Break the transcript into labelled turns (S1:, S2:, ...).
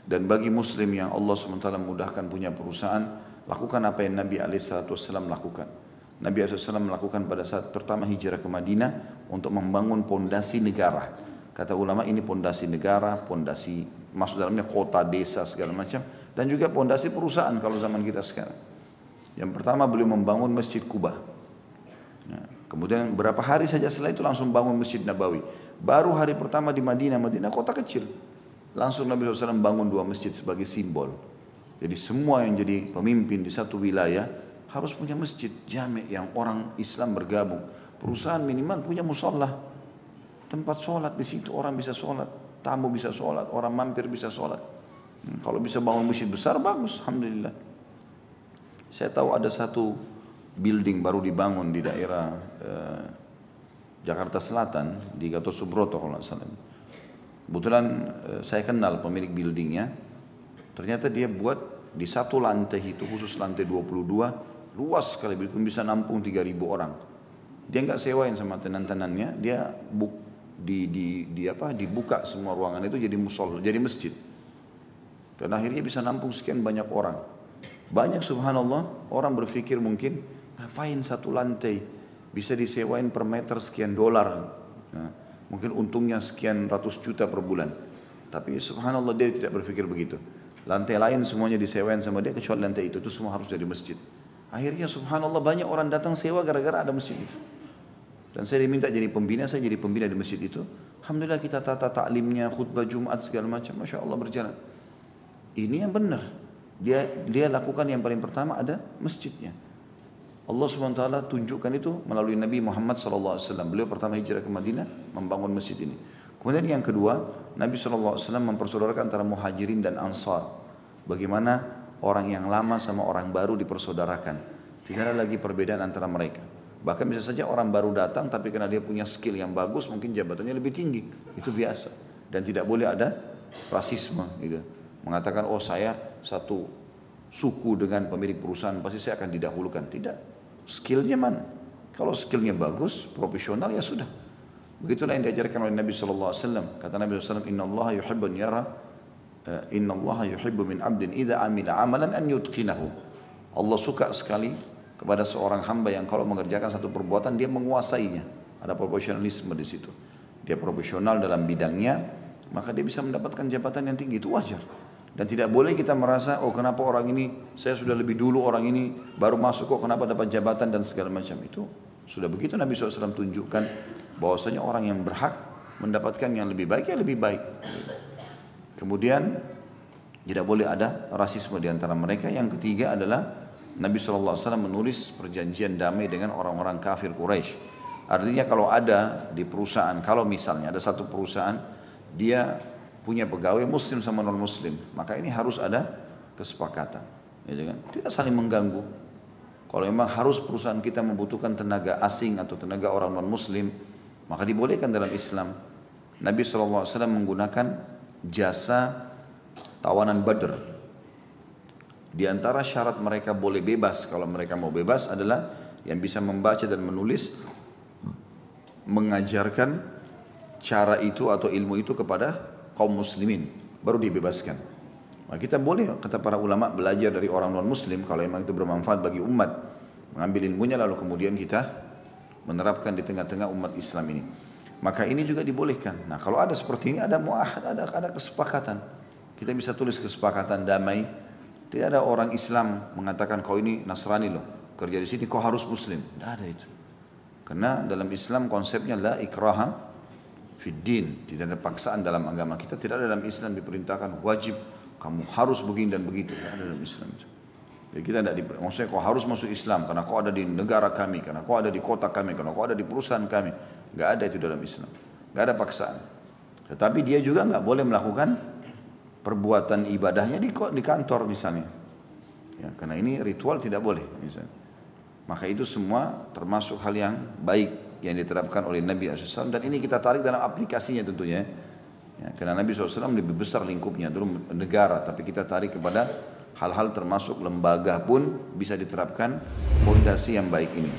S1: Dan bagi muslim yang Allah SWT mudahkan punya perusahaan, lakukan apa yang Nabi SAW lakukan. Nabi SAW melakukan pada saat pertama hijrah ke Madinah untuk membangun pondasi negara. Kata ulama ini pondasi negara, pondasi masuk dalamnya kota, desa, segala macam. Dan juga pondasi perusahaan kalau zaman kita sekarang. Yang pertama beliau membangun Masjid Quba. Nah, kemudian berapa hari saja setelah itu langsung bangun Masjid Nabawi. Baru hari pertama di Madinah, Madinah kota kecil. Langsung Nabi SAW bangun 2 masjid sebagai simbol. Jadi semua yang jadi pemimpin di satu wilayah harus punya masjid jami' yang orang Islam bergabung. Perusahaan minimal punya musola, tempat sholat di situ orang bisa sholat, tamu bisa sholat, orang mampir bisa sholat. Kalau bisa bangun masjid besar bagus, alhamdulillah. Saya tahu ada satu building baru dibangun di daerah Jakarta Selatan di Gatot Subroto kalau nggak salah. Kebetulan saya kenal pemilik buildingnya. Ternyata dia buat di satu lantai itu khusus lantai 22 luas sekali, bisa nampung 3.000 orang. Dia nggak sewain sama tenan-tenannya, dia dibuka semua ruangan itu jadi musola, jadi masjid. Dan akhirnya bisa nampung sekian banyak orang. Banyak subhanallah orang berpikir mungkin ngapain satu lantai bisa disewain per meter sekian dolar. Nah, mungkin untungnya sekian ratus juta per bulan. Tapi subhanallah dia tidak berpikir begitu. Lantai lain semuanya disewain sama dia kecuali lantai itu semua harus jadi masjid. Akhirnya subhanallah banyak orang datang sewa gara-gara ada masjid itu. Dan saya diminta jadi pembina, saya jadi pembina di masjid itu. Alhamdulillah kita tata taklimnya, khutbah Jumat segala macam, masya Allah berjalan. Ini yang benar. Dia lakukan yang paling pertama ada masjidnya. Allah SWT tunjukkan itu melalui Nabi Muhammad SAW. Beliau pertama hijrah ke Madinah membangun masjid ini. Kemudian yang kedua, Nabi SAW mempersaudarakan antara muhajirin dan ansar. Bagaimana orang yang lama sama orang baru dipersaudarakan. Tidak ada lagi perbedaan antara mereka. Bahkan bisa saja orang baru datang tapi karena dia punya skill yang bagus mungkin jabatannya lebih tinggi. Itu biasa. Dan tidak boleh ada rasisme gitu. Mengatakan oh saya satu suku dengan pemilik perusahaan pasti saya akan didahulukan. Tidak. Skillnya mana? Kalau skillnya bagus, profesional ya sudah. Begitulah yang diajarkan oleh Nabi SAW. Kata Nabi SAW, Inna Allah yuhibbu min abdin idha amila amalan an yutqinahu. Allah suka sekali kepada seorang hamba yang kalau mengerjakan satu perbuatan dia menguasainya. Ada profesionalisme di situ. Dia profesional dalam bidangnya, maka dia bisa mendapatkan jabatan yang tinggi, itu wajar. Dan tidak boleh kita merasa, oh kenapa orang ini, saya sudah lebih dulu orang ini baru masuk kok kenapa dapat jabatan dan segala macam itu. Sudah begitu Nabi SAW tunjukkan bahwasanya orang yang berhak mendapatkan yang lebih baik ya lebih baik. Kemudian tidak boleh ada rasisme di antara mereka. Yang ketiga adalah Nabi SAW menulis perjanjian damai dengan orang-orang kafir Quraisy. Artinya kalau ada di perusahaan, kalau misalnya ada satu perusahaan dia punya pegawai muslim sama non muslim, maka ini harus ada kesepakatan, ya kan? Tidak saling mengganggu. Kalau memang harus perusahaan kita membutuhkan tenaga asing atau tenaga orang non muslim, maka dibolehkan dalam Islam. Nabi SAW menggunakan jasa tawanan Badr. Di antara syarat mereka boleh bebas, kalau mereka mau bebas adalah yang bisa membaca dan menulis, mengajarkan cara itu atau ilmu itu kepada kaum muslimin, baru dibebaskan. Nah, kita boleh, kata para ulama, belajar dari orang non muslim kalau memang itu bermanfaat bagi umat, mengambil ilmunya lalu kemudian kita menerapkan di tengah-tengah umat Islam ini. Maka ini juga dibolehkan. Nah, kalau ada seperti ini ada muahad, ada kesepakatan. Kita bisa tulis kesepakatan damai. Tidak ada orang Islam mengatakan kau ini Nasrani loh, kerja di sini kau harus muslim. Tidak ada itu. Karena dalam Islam konsepnya la ikraha fid din, tidak ada paksaan dalam agama kita. Tidak ada dalam Islam diperintahkan wajib kamu harus begini dan begitu. Tidak ada dalam Islam itu. Jadi kita tidak maksudnya kau harus masuk Islam karena kau ada di negara kami, karena kau ada di kota kami, karena kau ada di perusahaan kami. Tidak ada itu dalam Islam. Tidak ada paksaan. Tetapi dia juga tidak boleh melakukan perbuatan ibadahnya di kantor misalnya. Ya, karena ini ritual tidak boleh misalnya. Maka itu semua termasuk hal yang baik yang diterapkan oleh Nabi SAW. Dan ini kita tarik dalam aplikasinya tentunya. Ya, karena Nabi SAW lebih besar lingkupnya, dulu negara. Tapi kita tarik kepada hal-hal termasuk lembaga pun bisa diterapkan fondasi yang baik ini.